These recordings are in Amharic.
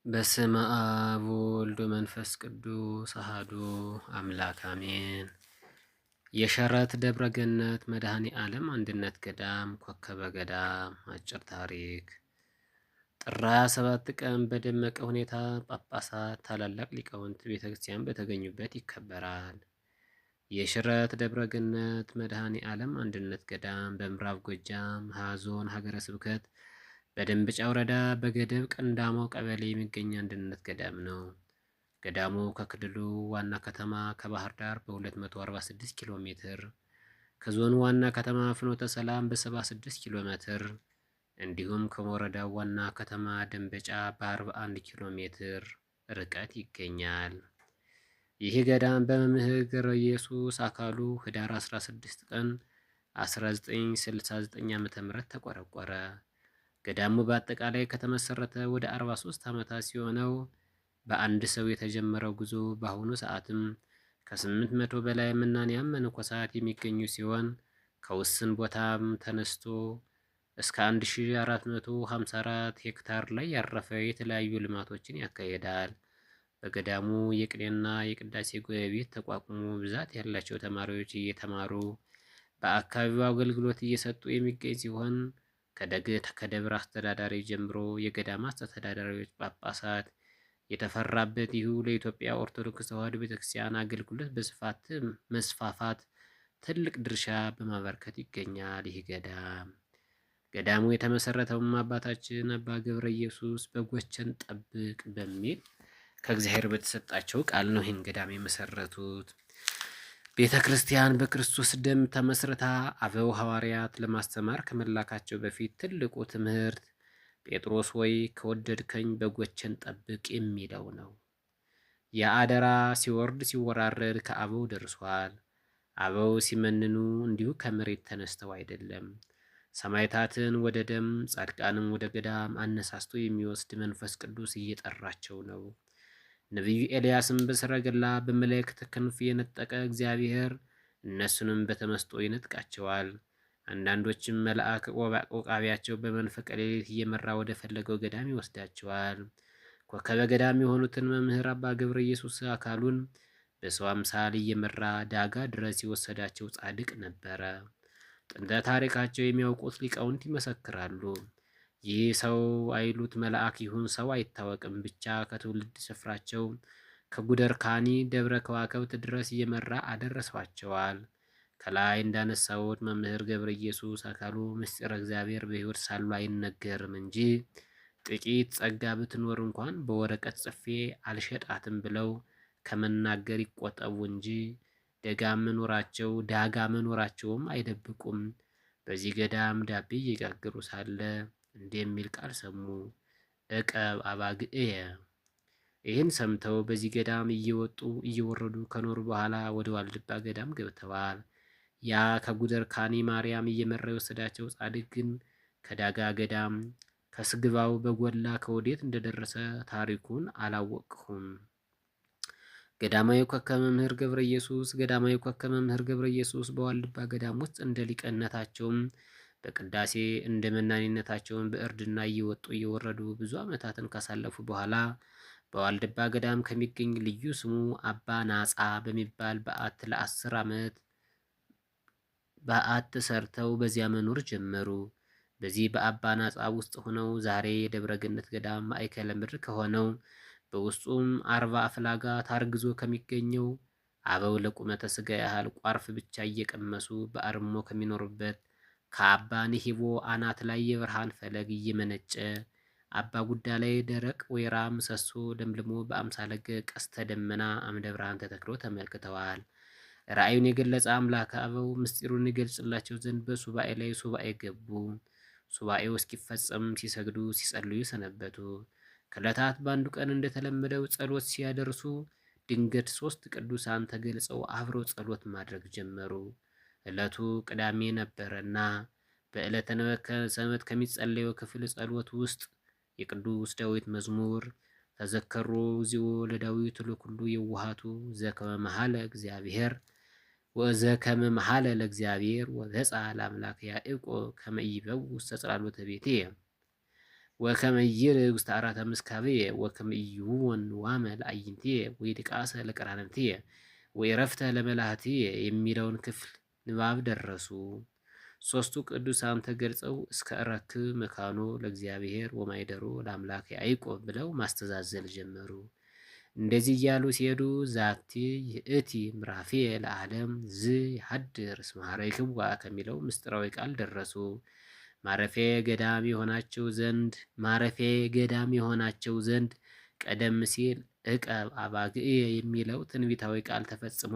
በስመ አብ ወወልድ ወመንፈስ ቅዱስ አሐዱ አምላክ አሜን። የሸረት ደብረ ገነት መድኃኔ ዓለም አንድነት ገዳም ኮከበ ገዳም አጭር ታሪክ። ጥር 27 ቀን በደመቀ ሁኔታ ጳጳሳት፣ ታላላቅ ሊቃውንት ቤተክርስቲያን በተገኙበት ይከበራል። የሽረት ደብረ ገነት መድኃኔ ዓለም አንድነት ገዳም በምዕራብ ጎጃም ዞን ሀገረ ስብከት በደንበጫ ወረዳ በገደብ ቀንዳሞ ቀበሌ የሚገኝ አንድነት ገዳም ነው። ገዳሙ ከክልሉ ዋና ከተማ ከባህር ዳር በ246 ኪሎ ሜትር፣ ከዞኑ ዋና ከተማ ፍኖተ ሰላም በ76 ኪሎ ሜትር እንዲሁም ከወረዳው ዋና ከተማ ደንበጫ በ41 ኪሎ ሜትር ርቀት ይገኛል። ይህ ገዳም በመምህር ገብረ ኢየሱስ አካሉ ህዳር 16 ቀን 1969 ዓ.ም ተቆረቆረ። ገዳሙ በአጠቃላይ ከተመሰረተ ወደ 43 ዓመታት ሲሆነው በአንድ ሰው የተጀመረው ጉዞ በአሁኑ ሰዓትም ከ800 በላይ መናንያን መነኮሳት የሚገኙ ሲሆን ከውስን ቦታም ተነስቶ እስከ 1454 ሄክታር ላይ ያረፈ የተለያዩ ልማቶችን ያካሂዳል። በገዳሙ የቅኔና የቅዳሴ ጉባኤ ቤት ተቋቁሞ ብዛት ያላቸው ተማሪዎች እየተማሩ በአካባቢው አገልግሎት እየሰጡ የሚገኝ ሲሆን ከደብር አስተዳዳሪ ጀምሮ የገዳማት አስተዳዳሪዎች፣ ጳጳሳት የተፈራበት ይሁ ለኢትዮጵያ ኦርቶዶክስ ተዋሕዶ ቤተክርስቲያን አገልግሎት በስፋት መስፋፋት ትልቅ ድርሻ በማበርከት ይገኛል። ይህ ገዳሙ የተመሰረተውም አባታችን አባ ገብረ ኢየሱስ በጎችን ጠብቅ በሚል ከእግዚአብሔር በተሰጣቸው ቃል ነው ይህን ገዳም የመሰረቱት። ቤተ ክርስቲያን በክርስቶስ ደም ተመስርታ አበው ሐዋርያት ለማስተማር ከመላካቸው በፊት ትልቁ ትምህርት ጴጥሮስ ወይ ከወደድከኝ በጎችን ጠብቅ የሚለው ነው። የአደራ ሲወርድ ሲወራረድ ከአበው ደርሷል። አበው ሲመንኑ እንዲሁ ከመሬት ተነስተው አይደለም። ሰማዕታትን ወደ ደም፣ ጻድቃንም ወደ ገዳም አነሳስቶ የሚወስድ መንፈስ ቅዱስ እየጠራቸው ነው። ነቢዩ ኤልያስም በሰረገላ በመላእክት ክንፍ የነጠቀ እግዚአብሔር እነሱንም በተመስጦ ይነጥቃቸዋል። አንዳንዶችም መልአክ ወቃቢያቸው በመንፈቀ ሌሊት እየመራ ወደ ፈለገው ገዳም ይወስዳቸዋል። ኮከበ ገዳም የሆኑትን መምህር አባ ገብረ ኢየሱስ አካሉን በሰው አምሳል እየመራ ዳጋ ድረስ የወሰዳቸው ጻድቅ ነበረ። ጥንተ ታሪካቸው የሚያውቁት ሊቃውንት ይመሰክራሉ። ይህ ሰው አይሉት መልአክ ይሁን ሰው አይታወቅም፣ ብቻ ከትውልድ ስፍራቸው ከጉደር ካኒ ደብረ ከዋክብት ድረስ እየመራ አደረሷቸዋል። ከላይ እንዳነሳሁት መምህር ገብረ ኢየሱስ አካሉ ምስጢረ እግዚአብሔር በሕይወት ሳሉ አይነገርም እንጂ ጥቂት ጸጋ ብትኖር እንኳን በወረቀት ጽፌ አልሸጣትም ብለው ከመናገር ይቆጠቡ እንጂ ዳጋ መኖራቸውም አይደብቁም። በዚህ ገዳም ዳቤ እየጋገሩ ሳለ እንዲህ የሚል ቃል ሰሙ። እቀብ አባግዕየ። ይህን ሰምተው በዚህ ገዳም እየወጡ እየወረዱ ከኖሩ በኋላ ወደ ዋልድባ ገዳም ገብተዋል። ያ ከጉደር ካኒ ማርያም እየመራ የወሰዳቸው ጻድቅ ግን ከዳጋ ገዳም ከስግባው በጎላ ከወዴት እንደደረሰ ታሪኩን አላወቅሁም። ገዳማዊ ኮከበ መምህር ገብረ ኢየሱስ በዋልድባ ገዳም ውስጥ እንደ ሊቅነታቸውም በቅዳሴ እንደ መናኒነታቸውን በእርድና እየወጡ እየወረዱ ብዙ ዓመታትን ካሳለፉ በኋላ በዋልድባ ገዳም ከሚገኝ ልዩ ስሙ አባ ናጻ በሚባል በዓት ለ10 ዓመት በዓት ሰርተው በዚያ መኖር ጀመሩ። በዚህ በአባ ናጻ ውስጥ ሆነው ዛሬ የደብረ ገነት ገዳም ማዕከለ ምድር ከሆነው በውስጡም 40 አፍላጋ ታርግዞ ከሚገኘው አበው ለቁመተ ሥጋ ያህል ቋርፍ ብቻ እየቀመሱ በአርሞ ከሚኖሩበት ከአባ ንሂቦ አናት ላይ የብርሃን ፈለግ እየመነጨ አባ ጉዳ ላይ ደረቅ ወይራ ምሰሶ ለምልሞ በአምሳለ ቀስተ ደመና አምደ ብርሃን ተተክሎ ተመልክተዋል። ራእዩን የገለጸ አምላከ አበው ምስጢሩን ይገልጽላቸው ዘንድ በሱባኤ ላይ ሱባኤ ገቡ። ሱባኤው እስኪፈጸም ሲሰግዱ ሲጸልዩ ሰነበቱ። ከዕለታት በአንዱ ቀን እንደተለመደው ጸሎት ሲያደርሱ ድንገት 3 ቅዱሳን ተገልጸው አብረው ጸሎት ማድረግ ጀመሩ። ዕለቱ ቅዳሜ ነበረና በዕለተ ሰንበት ከሚጸለየው ክፍል ጸሎት ውስጥ የቅዱስ ዳዊት መዝሙር ተዘከሩ እግዚኦ ለዳዊት ለኩሉ የዋሃቱ ዘከመ መሐለ እግዚአብሔር ወዘከመ መሐለ ለእግዚአብሔር ወበጽአ ለአምላክ ያዕቆብ ከመ ይበው ውስተ ጽላሎተ ቤቴ ወከመ ይርግ ውስተ አራተ ምስካብየ ወከመ ኢይሁን ዋመ ለአዕይንትየ ወይድቃሰ ለቀራንብትየ ወዕረፍተ ለመላእክትየ የሚለውን ክፍል ንባብ ደረሱ። ሦስቱ ቅዱሳን ተገልጸው እስከ እረክብ መካኖ ለእግዚአብሔር ወማይደሮ ለአምላክ ያዕቆብ ብለው ማስተዛዘል ጀመሩ። እንደዚህ እያሉ ሲሄዱ ዛቲ ይእቲ ምዕራፌ ለዓለም ዝ ይሐድር እስመ ኀረይክዋ ከሚለው ምስጢራዊ ቃል ደረሱ። ማረፊያ ገዳም የሆናቸው ዘንድ ቀደም ሲል ዕቀብ አባግዕ የሚለው ትንቢታዊ ቃል ተፈጽሞ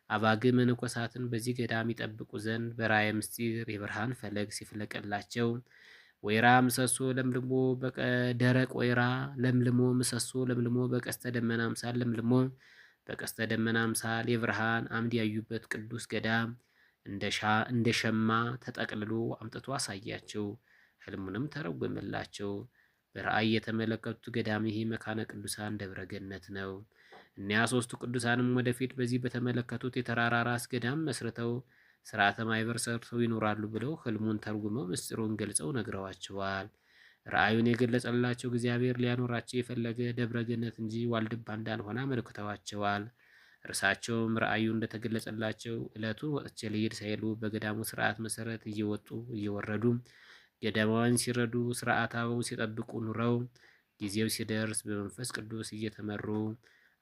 አባግዕ መነኮሳትን በዚህ ገዳም ይጠብቁ ዘንድ በራእየ ምስጢር የብርሃን ፈለግ ሲፍለቀላቸው ወይራ ምሰሶ ለምልሞ ደረቅ ወይራ ለምልሞ ምሰሶ ለምልሞ በቀስተ ደመና አምሳል ለምልሞ በቀስተ ደመና አምሳል የብርሃን አምድ ያዩበት ቅዱስ ገዳም እንደ ሸማ ተጠቅልሎ አምጥቶ አሳያቸው። ሕልሙንም ተረጎመላቸው። በራእይ የተመለከቱት ገዳም ይህ መካነ ቅዱሳን ደብረ ገነት ነው። እኒያ ሦስቱ ቅዱሳንም ወደፊት በዚህ በተመለከቱት የተራራ ራስ ገዳም መስርተው ስርዓተ ማኅበር ሰርተው ይኖራሉ ብለው ሕልሙን ተርጉመው ምስጢሩን ገልጸው ነግረዋቸዋል። ራእዩን የገለጸላቸው እግዚአብሔር ሊያኖራቸው የፈለገ ደብረ ገነት እንጂ ዋልድባ እንዳልሆነ አመልክተዋቸዋል። እርሳቸውም ራእዩ እንደተገለጸላቸው ዕለቱን ወጥቼ ልሂድ ሳይሉ በገዳሙ ስርዓት መሰረት እየወጡ እየወረዱ ገዳማውያን ሲረዱ ስርዓተ አበው ሲጠብቁ ኑረው ጊዜው ሲደርስ በመንፈስ ቅዱስ እየተመሩ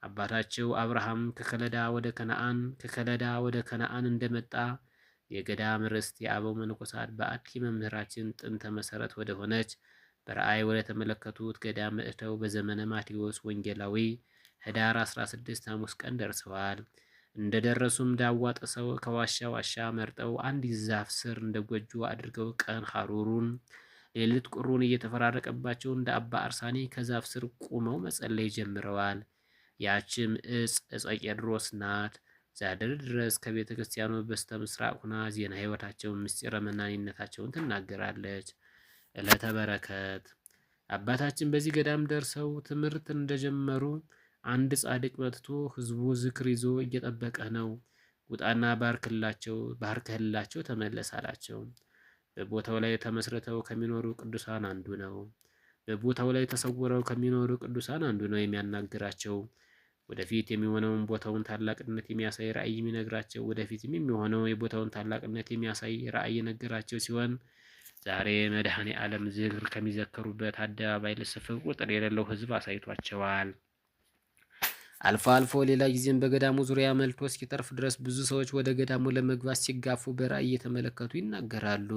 አባታቸው አብርሃም ከከለዳ ወደ ከነአን እንደመጣ የገዳም ርስት የአበው መነኮሳት በአዲ መምህራችን ጥንተ መሰረት ወደ ሆነች በራእይ ወደ ተመለከቱት ገዳም መጥተው በዘመነ ማቴዎስ ወንጌላዊ ህዳር 16 ሐሙስ ቀን ደርሰዋል። እንደደረሱም ዳዋ ጥሰው ከዋሻ ዋሻ መርጠው አንዲት ዛፍ ስር እንደ ጎጆ አድርገው ቀን ሐሩሩን ሌሊት ቁሩን እየተፈራረቀባቸው እንደ አባ አርሳኒ ከዛፍ ስር ቁመው መጸለይ ጀምረዋል። ያችም ዕፀ ቄድሮስ ናት። ዛድር ድረስ ከቤተ ክርስቲያኑ በስተ ምስራቅ ሁና ዜና ሕይወታቸውን ምስጢረ መናኒነታቸውን ትናገራለች። ዕለተ በረከት አባታችን በዚህ ገዳም ደርሰው ትምህርት እንደጀመሩ አንድ ጻድቅ መጥቶ ሕዝቡ ዝክር ይዞ እየጠበቀ ነው፣ ውጣና ባርከህላቸው ተመለስ አላቸው። በቦታው ላይ ተመስርተው ከሚኖሩ ቅዱሳን አንዱ ነው። በቦታው ላይ ተሰውረው ከሚኖሩ ቅዱሳን አንዱ ነው የሚያናግራቸው። ወደፊት የሚሆነውን ቦታውን ታላቅነት የሚያሳይ ራእይ የሚነግራቸው ወደፊትም የሚሆነው የቦታውን ታላቅነት የሚያሳይ ራእይ የነገራቸው ሲሆን ዛሬ መድኃኔ ዓለም ዝክር ከሚዘከሩበት አደባባይ ለስፍር ቁጥር የሌለው ሕዝብ አሳይቷቸዋል። አልፎ አልፎ ሌላ ጊዜም በገዳሙ ዙሪያ መልቶ እስኪተርፍ ድረስ ብዙ ሰዎች ወደ ገዳሙ ለመግባት ሲጋፉ በራእይ እየተመለከቱ ይናገራሉ።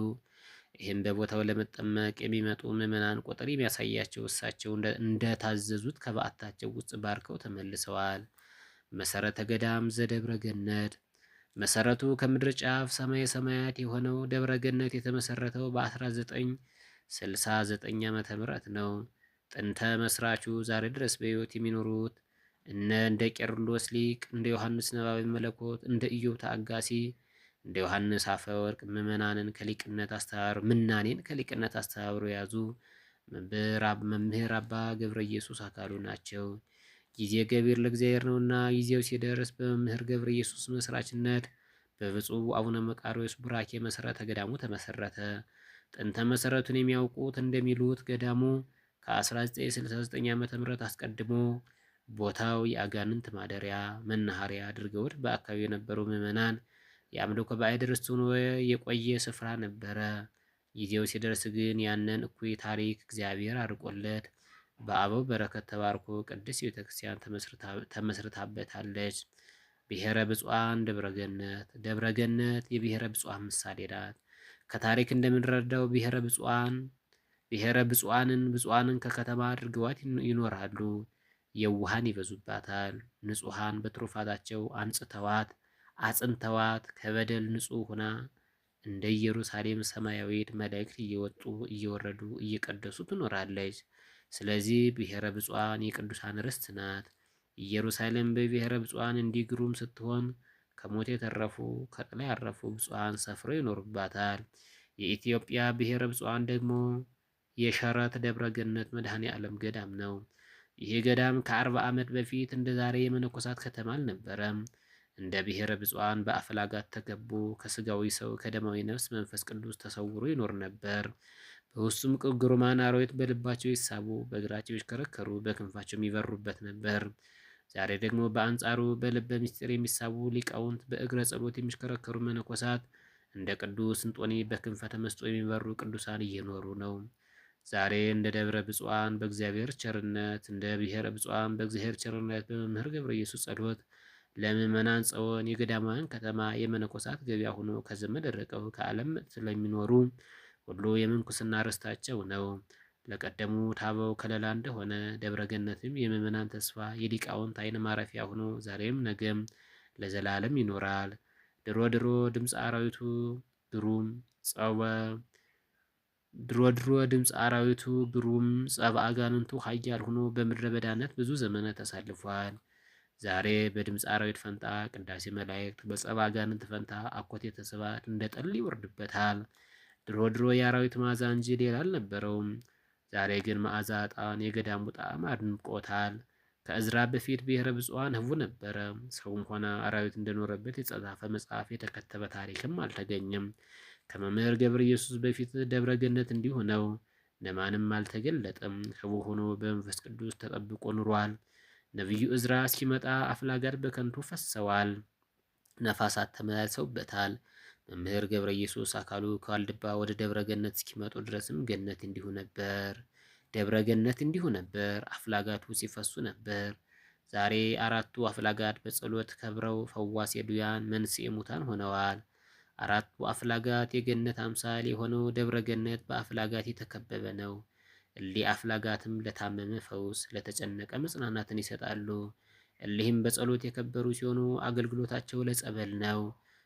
ይህም በቦታው ለመጠመቅ የሚመጡ ምዕመናን ቁጥር የሚያሳያቸው እሳቸው እንደታዘዙት ከበዓታቸው ውስጥ ባርከው ተመልሰዋል። መሰረተ ገዳም ዘደብረ ገነት መሰረቱ ከምድር ጫፍ ሰማየ ሰማያት የሆነው ደብረ ገነት የተመሰረተው በ1969 ዓመተ ምህረት ነው። ጥንተ መስራቹ ዛሬ ድረስ በሕይወት የሚኖሩት እንደ ቄርሎስ ሊቅ፣ እንደ ዮሐንስ ነባቤ መለኮት፣ እንደ ኢዮብ ተአጋሲ፣ እንደ ዮሐንስ አፈወርቅ ምናኔን ከሊቅነት አስተባብረው የያዙ መምህር አባ ገብረ ኢየሱስ አካሉ ናቸው። ጊዜ ገቢር ለእግዚአብሔር ነውና ጊዜው ሲደርስ በመምህር ገብረ ኢየሱስ መስራችነት በብፁዕ አቡነ መቃርዮስ ቡራኬ መሰረተ ገዳሙ ተመሰረተ። ጥንተ መሰረቱን የሚያውቁት እንደሚሉት ገዳሙ ከ1969 ዓ.ም አስቀድሞ ቦታው የአጋንንት ማደሪያ መናኸሪያ አድርገውት በአካባቢው የነበሩ ምዕመናን የአምልኮ ባዕድ ርስት ሆኖ የቆየ ስፍራ ነበረ። ጊዜው ሲደርስ ግን ያንን እኩይ ታሪክ እግዚአብሔር አርቆለት በአበው በረከት ተባርኮ ቅድስት ቤተክርስቲያን ተመስርታበታለች። ብሔረ ብፁዓን ደብረ ገነት የብሔረ ብፁዓን ምሳሌ ናት። ከታሪክ እንደምንረዳው ብፁዓንን ከከተማ አድርገዋት ይኖራሉ። የዋሃን ይበዙባታል። ንጹሐን በትሩፋታቸው አጽንተዋት ከበደል ንጹሕ ሆና እንደ ኢየሩሳሌም ሰማያዊት መላእክት እየወጡ እየወረዱ እየቀደሱ ትኖራለች። ስለዚህ ብሔረ ብፁዓን የቅዱሳን ርስት ናት። ኢየሩሳሌም በብሔረ ብፁዓን እንዲህ ግሩም ስትሆን ከሞት የተረፉ ከጥላ ያረፉ ብፁዓን ሰፍረው ይኖሩባታል። የኢትዮጵያ ብሔረ ብፁዓን ደግሞ የሸረት ደብረ ገነት መድኃኔ ዓለም ገዳም ነው። ይህ ገዳም ከ40 ዓመት በፊት እንደ ዛሬ የመነኮሳት ከተማ አልነበረም። እንደ ብሔረ ብፁዓን በአፍላጋት ተከቦ ከስጋዊ ሰው ከደማዊ ነፍስ መንፈስ ቅዱስ ተሰውሮ ይኖር ነበር። በውስጡም ግሩማን አራዊት በልባቸው ይሳቡ፣ በእግራቸው ይሽከረከሩ፣ በክንፋቸው የሚበሩበት ነበር። ዛሬ ደግሞ በአንጻሩ በልበ ምስጢር የሚሳቡ ሊቃውንት፣ በእግረ ጸሎት የሚሽከረከሩ መነኮሳት፣ እንደ ቅዱስ እንጦኒ በክንፈ ተመስጦ የሚበሩ ቅዱሳን እየኖሩ ነው። ዛሬ እንደ ደብረ ብፁዓን በእግዚአብሔር ቸርነት፣ እንደ ብሔረ ብፁዓን በእግዚአብሔር ቸርነት በመምህር ገብረ ኢየሱስ ጸሎት ለምዕመናን ጸወን የገዳማውያን ከተማ የመነኮሳት ገበያ ሆኖ ከዘመድ ርቀው ከዓለም ስለሚኖሩ ሁሉ የምንኩስና ርስታቸው ነው። ለቀደሙት አበው ከለላ እንደሆነ ደብረ ገነትም የምዕመናን ተስፋ የሊቃውንት ዓይን ማረፊያ ሆኖ ዛሬም ነገም ለዘላለም ይኖራል። ድሮ ድሮ ድምፅ አራዊቱ ግሩም ጸወ ድሮ ድምፅ አራዊቱ ግሩም ጸብ አጋንንቱ ኃያል ሆኖ በምድረ በዳነት ብዙ ዘመናት ተሳልፏል። ዛሬ በድምፅ አራዊት ፈንታ ቅዳሴ መላእክት፣ በጸብ አጋንንት ፈንታ አኮቴተ ስብሐት እንደ ጠል ይወርድበታል። ድሮ ድሮ የአራዊት መዓዛ እንጂ ሌላ አልነበረውም። ዛሬ ግን መዓዛ ዕጣን የገዳሙ ጣዕም አድምቆታል። ከእዝራ በፊት ብሔረ ብፁዓን ህቡ ነበረ። ሰውም ሆነ አራዊት እንደኖረበት የተጻፈ መጽሐፍ የተከተበ ታሪክም አልተገኘም። ከመምህር ገብረ ኢየሱስ በፊት ደብረ ገነት እንዲሁ ነው። ለማንም አልተገለጠም። ህቡ ሆኖ በመንፈስ ቅዱስ ተጠብቆ ኑሯል። ነቢዩ እዝራ እስኪመጣ አፍላጋት በከንቱ ፈሰዋል፣ ነፋሳት ተመላልሰውበታል። መምህር ገብረ ኢየሱስ አካሉ ከዋልድባ ወደ ደብረ ገነት እስኪመጡ ድረስም ገነት እንዲሁ ነበር። ደብረ ገነት እንዲሁ ነበር። አፍላጋቱ ሲፈሱ ነበር። ዛሬ አራቱ አፍላጋት በጸሎት ከብረው ፈዋሴ ድውያን መንስኤ ሙታን ሆነዋል። አራቱ አፍላጋት የገነት አምሳል የሆነው ደብረ ገነት በአፍላጋት የተከበበ ነው። እሊህ አፍላጋትም ለታመመ ፈውስ፣ ለተጨነቀ መጽናናትን ይሰጣሉ። እሊህም በጸሎት የከበሩ ሲሆኑ አገልግሎታቸው ለጸበል ነው።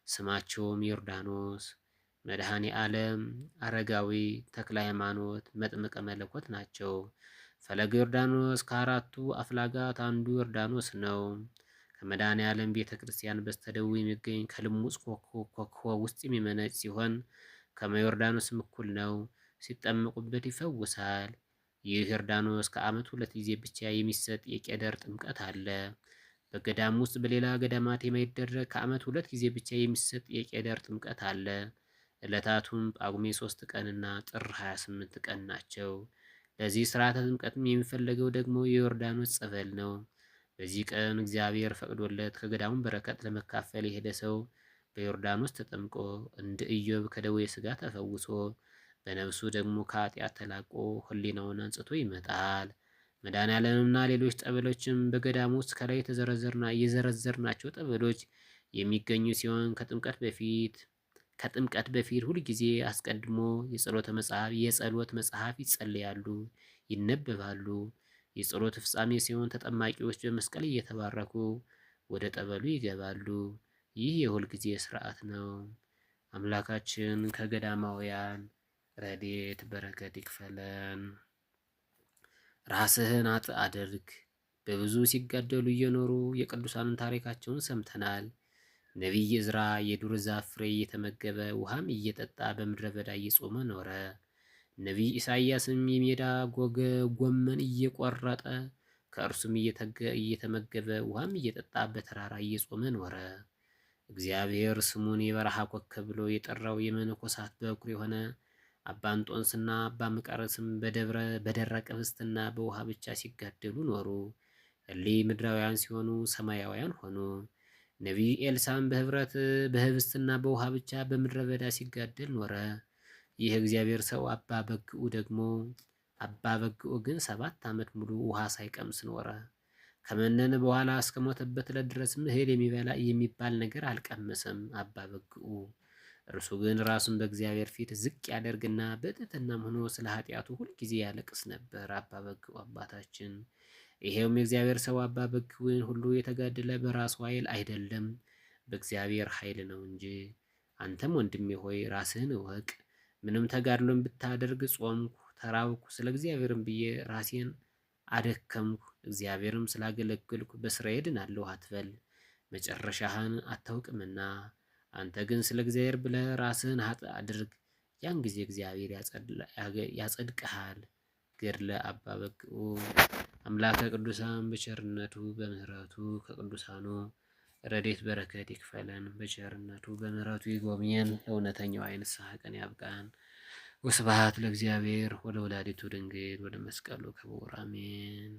ስማቸውም ዮርዳኖስ፣ መድኃኔ ዓለም፣ አረጋዊ፣ ተክለ ሃይማኖት፣ መጥምቀ መለኮት ናቸው። ፈለገ ዮርዳኖስ ከአራቱ አፍላጋት አንዱ ዮርዳኖስ ነው። ከመድኃኔ ዓለም ቤተ ክርስቲያን በስተደቡብ የሚገኝ ከልሙጽ ኮከብ ውስጥ የሚመነጭ ሲሆን ከመዮርዳኖስም እኩል ነው። ሲጠመቁበት ይፈውሳል። ይህ ዮርዳኖስ ከዓመት 2 ጊዜ ብቻ የሚሰጥ የቄደር ጥምቀት አለ። በገዳም ውስጥ በሌላ ገዳማት የማይደረግ ከዓመት 2 ጊዜ ብቻ የሚሰጥ የቄደር ጥምቀት አለ። ዕለታቱም ጳጉሜ 3 ቀንና ጥር 28 ቀን ናቸው። ለዚህ ስርዓተ ጥምቀትም የሚፈለገው ደግሞ የዮርዳኖስ ጸበል ነው። በዚህ ቀን እግዚአብሔር ፈቅዶለት ከገዳሙ በረከት ለመካፈል የሄደ ሰው በዮርዳኖስ ተጠምቆ እንደ ኢዮብ ከደዌ ሥጋ ተፈውሶ በነፍሱ ደግሞ ከኃጢአት ተላቆ ሕሊናውን አንጽቶ ይመጣል። መድኃኔዓለምና ሌሎች ጠበሎችም በገዳሙ ውስጥ ከላይ የዘረዘርናቸው ጠበሎች የሚገኙ ሲሆን ከጥምቀት በፊት ሁልጊዜ አስቀድሞ የጸሎት መጽሐፍ ይጸለያሉ፣ ይነበባሉ። የጸሎት ፍጻሜ ሲሆን ተጠማቂዎች በመስቀል እየተባረኩ ወደ ጠበሉ ይገባሉ። ይህ የሁልጊዜ ስርዓት ነው። አምላካችን ከገዳማውያን ረድኤት በረከት ይክፈለን። ራስህን አድርግ። በብዙ ሲጋደሉ እየኖሩ የቅዱሳንን ታሪካቸውን ሰምተናል። ነቢይ ዕዝራ የዱር ዛፍ ፍሬ እየተመገበ ውሃም እየጠጣ በምድረ በዳ እየጾመ ኖረ። ነቢይ ኢሳይያስም የሜዳ ጎመን እየቆረጠ ከእርሱም እየተመገበ ውሃም እየጠጣ በተራራ እየጾመ ኖረ። እግዚአብሔር ስሙን የበረሃ ኮከብ ብሎ የጠራው የመነኮሳት በኩር የሆነ አባ እንጦንስና አባ መቃርስም በደረቀ ህብስትና በውሃ ብቻ ሲጋደሉ ኖሩ። እሊህ ምድራውያን ሲሆኑ ሰማያውያን ሆኑ። ነቢይ ኤልሳም በህብስትና በውሃ ብቻ በምድረ በዳ ሲጋደል ኖረ። ይህ እግዚአብሔር ሰው አባ በግዑ ግን 7 ዓመት ሙሉ ውሃ ሳይቀምስ ኖረ። ከመነነ በኋላ እስከ ሞተበት ዕለት ድረስም እህል የሚባል ነገር አልቀመሰም አባ በግዑ። እርሱ ግን ራሱን በእግዚአብሔር ፊት ዝቅ ያደርግና በትሕትናም ሆኖ ስለ ኃጢአቱ ሁልጊዜ ያለቅስ ነበር አባ በግዑ አባታችን። ይሄውም የእግዚአብሔር ሰው አባ በግዑን ሁሉ የተጋደለ በራሱ ኃይል አይደለም በእግዚአብሔር ኃይል ነው እንጂ። አንተም ወንድሜ ሆይ ራስህን እወቅ። ምንም ተጋድሎን ብታደርግ፣ ጾምኩ፣ ተራብኩ፣ ስለ እግዚአብሔርም ብዬ ራሴን አደከምኩ፣ እግዚአብሔርም ስላገለገልኩ በስራዬ ድናለሁ አትበል። መጨረሻህን አታውቅምና። አንተ ግን ስለ እግዚአብሔር ብለህ ራስህን ኃጥእ አድርግ። ያን ጊዜ እግዚአብሔር ያጸድቅሃል። ገድለ አባ በግዑ። አምላከ ቅዱሳን በቸርነቱ በምሕረቱ ከቅዱሳኑ ረድኤት በረከት ይክፈለን። በቸርነቱ በምሕረቱ ይጎብኘን። ለእውነተኛው የንስሐ ቀን ያብቃን። ወስብሐት ለእግዚአብሔር ወለወላዲቱ ድንግል ወለመስቀሉ ክቡር አሜን።